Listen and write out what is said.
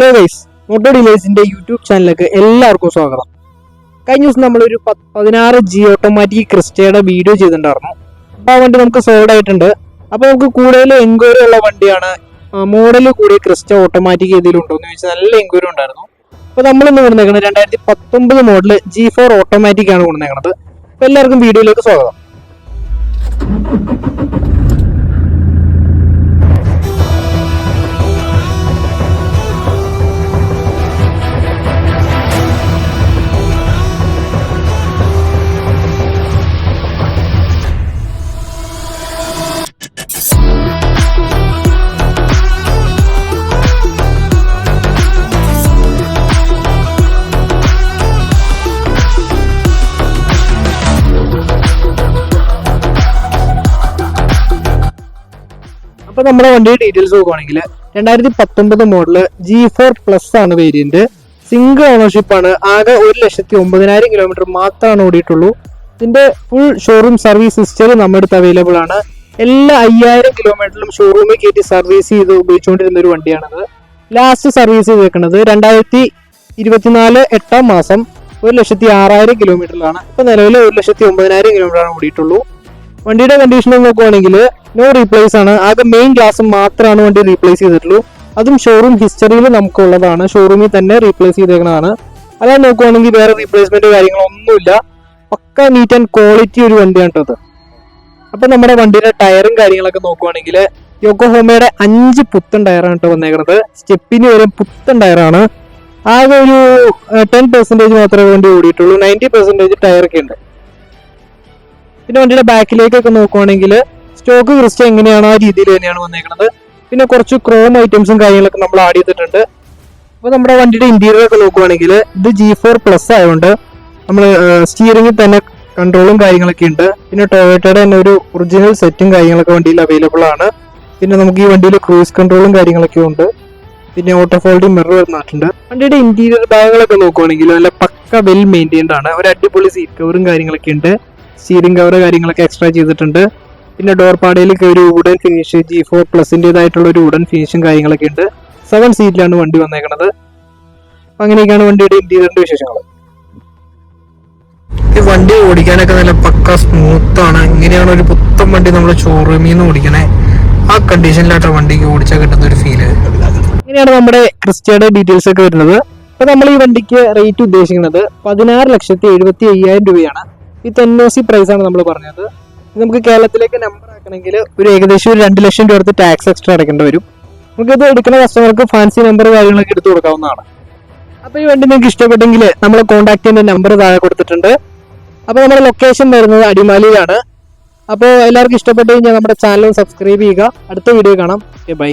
Hello guys, motto ഡീലേഴ്സിന്റെ YouTube ചാനലിലേക്ക് എല്ലാവർക്കും സ്വാഗതം. കഴിഞ്ഞ ദിവസം നമ്മളൊരു 16G ഓട്ടോമാറ്റിക് ക്രിസ്റ്റയുടെ വീഡിയോ ചെയ്തിട്ടുണ്ടായിരുന്നു. അപ്പോൾ ആ വണ്ടി നമുക്ക് സോൾഡ് ആയിട്ടുണ്ട്. അപ്പോൾ നമുക്ക് കൂടുതൽ എൻക്വയറി ഉള്ള വണ്ടിയാണ്. മോഡല് കൂടിയ ക്രിസ്റ്റ ഓട്ടോമാറ്റിക് ഏതെങ്കിലും ഉണ്ടോ എന്ന് ചോദിച്ചാൽ നല്ല എൻക്വയറി ഉണ്ടായിരുന്നു. അപ്പോൾ നമ്മളിന്ന് കൊണ്ടുവന്നേക്കുന്നത് 2019 മോഡൽ G4 ഓട്ടോമാറ്റിക് ആണ് കൊണ്ടുവന്നേക്കുന്നത്. അപ്പോൾ എല്ലാവർക്കും വീഡിയോയിലേക്ക് സ്വാഗതം. അപ്പോൾ നമ്മുടെ വണ്ടിയുടെ ഡീറ്റെയിൽസ് നോക്കുകയാണെങ്കിൽ 2019 മോഡല് G4+ ആണ് വേരിയന്റ്. സിംഗിൾ ഓണർഷിപ്പ് ആണ്. ആകെ 1,09,000 കിലോമീറ്റർ മാത്രമാണ് ഓടിയിട്ടുള്ളൂ. ഇതിന്റെ ഫുൾ ഷോറൂം സർവീസ് ഹിസ്റ്ററി നമ്മുടെ അടുത്ത് അവൈലബിൾ ആണ്. എല്ലാ 5,000 കിലോമീറ്ററിലും ഷോറൂമിൽ കയറ്റി സർവീസ് ചെയ്ത് ഉപയോഗിച്ചുകൊണ്ടിരുന്ന ഒരു വണ്ടിയാണത്. ലാസ്റ്റ് സർവീസ് ചെയ്തേക്കുന്നത് 2024 8 മാസം 1,06,000 കിലോമീറ്ററിലാണ്. ഇപ്പൊ നിലവിൽ 1,09,000 കിലോമീറ്ററാണ് ഓടിയിട്ടുള്ളൂ. വണ്ടിയുടെ കണ്ടീഷൻ നോക്കുകയാണെങ്കിൽ നോ റീപ്ലേസ് ആണ്. ആകെ മെയിൻ ഗ്ലാസ് മാത്രമാണ് വണ്ടി റീപ്ലേസ് ചെയ്തിട്ടുള്ളൂ. അതും ഷോറൂം ഹിസ്റ്ററിയിൽ നമുക്കുള്ളതാണ്. ഷോറൂമിൽ തന്നെ റീപ്ലേസ് ചെയ്തേക്കുന്നതാണ്. അതായത് നോക്കുകയാണെങ്കിൽ വേറെ റീപ്ലേസ്മെന്റ് കാര്യങ്ങളൊന്നുമില്ല. പക്ക നീറ്റ് ആൻഡ് ക്വാളിറ്റി ഒരു വണ്ടിയാണ് കേട്ടത്. അപ്പൊ നമ്മുടെ വണ്ടിയുടെ ടയറും കാര്യങ്ങളൊക്കെ നോക്കുകയാണെങ്കിൽ യോക്കോഹോമയുടെ 5 പുത്തൻ ടയറാണ് കേട്ടോ വന്നേക്കുന്നത്. സ്റ്റെപ്പിന് വരെ പുത്തൻ ടയറാണ്. ആകെ ഒരു 10% മാത്രമേ വണ്ടി ഓടിയിട്ടുള്ളൂ. 90% ടയറൊക്കെ ഉണ്ട്. പിന്നെ വണ്ടിയുടെ ബാക്കിലേക്കൊക്കെ നോക്കുവാണെങ്കിൽ സ്റ്റോക്ക് ക്രിസ്റ്റ എങ്ങനെയാണ് ആ രീതിയിൽ തന്നെയാണ് വന്നേക്കുന്നത്. പിന്നെ കുറച്ച് ക്രോം ഐറ്റംസും കാര്യങ്ങളൊക്കെ നമ്മൾ ആഡ് ചെയ്തിട്ടുണ്ട്. അപ്പോൾ നമ്മുടെ വണ്ടിയുടെ ഇന്റീരിയർ ഒക്കെ നോക്കുവാണെങ്കിൽ ഇത് G4+ ആയതുകൊണ്ട് നമ്മൾ സ്റ്റിയറിംഗിൽ തന്നെ കൺട്രോളും കാര്യങ്ങളൊക്കെ ഉണ്ട്. പിന്നെ ടൊയോട്ടയുടെ തന്നെ ഒരു ഒറിജിനൽ സെറ്റും കാര്യങ്ങളൊക്കെ വണ്ടിയിൽ അവൈലബിൾ ആണ്. പിന്നെ നമുക്ക് ഈ വണ്ടിയിൽ ക്രൂസ് കൺട്രോളും കാര്യങ്ങളൊക്കെ ഉണ്ട്. പിന്നെ ഓട്ടോ ഫോൾഡിംഗ് മിറർ വരുന്നിട്ടുണ്ട്. വണ്ടിയുടെ ഇന്റീരിയർ ഭാഗങ്ങളൊക്കെ നോക്കുവാണെങ്കിൽ നല്ല പക്ക വെൽ മെയിൻറ്റൈൻഡ് ആണ്. ഒരു അടിപൊളി സീറ്റ് കവറും കാര്യങ്ങളൊക്കെ ഉണ്ട്. സ്റ്റീറിംഗ് കവർ കാര്യങ്ങളൊക്കെ എക്സ്ട്രാ ചെയ്തിട്ടുണ്ട്. പിന്നെ ഡോർ പാടയിലേക്ക് ഒരു വുഡൻ ഫിനിഷ്, G4+ൻ്റെതായിട്ടുള്ള ഒരു വുഡൻ ഫിനിഷും കാര്യങ്ങളൊക്കെ ഉണ്ട്. 7 സീറ്റിലാണ് വണ്ടി വന്നേക്കുന്നത്. അപ്പം അങ്ങനെയൊക്കെയാണ് വണ്ടിയുടെ ഇന്റീരിയറിന്റെ വിശേഷങ്ങൾ. ഈ വണ്ടി ഓടിക്കാനൊക്കെ നല്ല പക്ക സ്മൂത്ത് ആണ്. ഇങ്ങനെയാണ് ഒരു പുത്തൻ വണ്ടി നമ്മൾ ഷോറൂമിൽ നിന്ന് ഓടിക്കണേ. ആ കണ്ടീഷനിലാട്ടോ വണ്ടിക്ക് ഓടിച്ചാൽ കിട്ടുന്ന ഒരു ഫീല്. ഇങ്ങനെയാണ് നമ്മുടെ ക്രിസ്റ്റയുടെ ഡീറ്റെയിൽസ് ഒക്കെ വരുന്നത്. അപ്പൊ നമ്മൾ ഈ വണ്ടിക്ക് റേറ്റ് ഉദ്ദേശിക്കുന്നത് 16,75,000 രൂപയാണ്. ഈ NOC പ്രൈസ് ആണ് നമ്മൾ പറഞ്ഞത്. നമുക്ക് കേരളത്തിലേക്ക് നമ്പർ ആക്കണമെങ്കിൽ ഒരു ഏകദേശം 2 ലക്ഷം രൂപ അടുത്ത് ടാക്സ് എക്സ്ട്രാ അടയ്ക്കേണ്ടി വരും. നമുക്കിത് എടുക്കുന്ന കസ്റ്റമർക്ക് ഫാൻസി നമ്പർ കാര്യങ്ങളൊക്കെ എടുത്തു കൊടുക്കാവുന്നതാണ്. അപ്പോൾ ഈ വണ്ടി നിങ്ങൾക്ക് ഇഷ്ടപ്പെട്ടെങ്കിൽ നമ്മളെ കോൺടാക്ട് ചെയ്യുന്ന നമ്പർ താഴെ കൊടുത്തിട്ടുണ്ട്. അപ്പോൾ നമ്മുടെ ലൊക്കേഷൻ വരുന്നത് അടിമാലിയിലാണ്. അപ്പോൾ എല്ലാവർക്കും ഇഷ്ടപ്പെട്ടു കഴിഞ്ഞാൽ നമ്മുടെ ചാനൽ സബ്സ്ക്രൈബ് ചെയ്യുക. അടുത്ത വീഡിയോ കാണാം. ബൈ.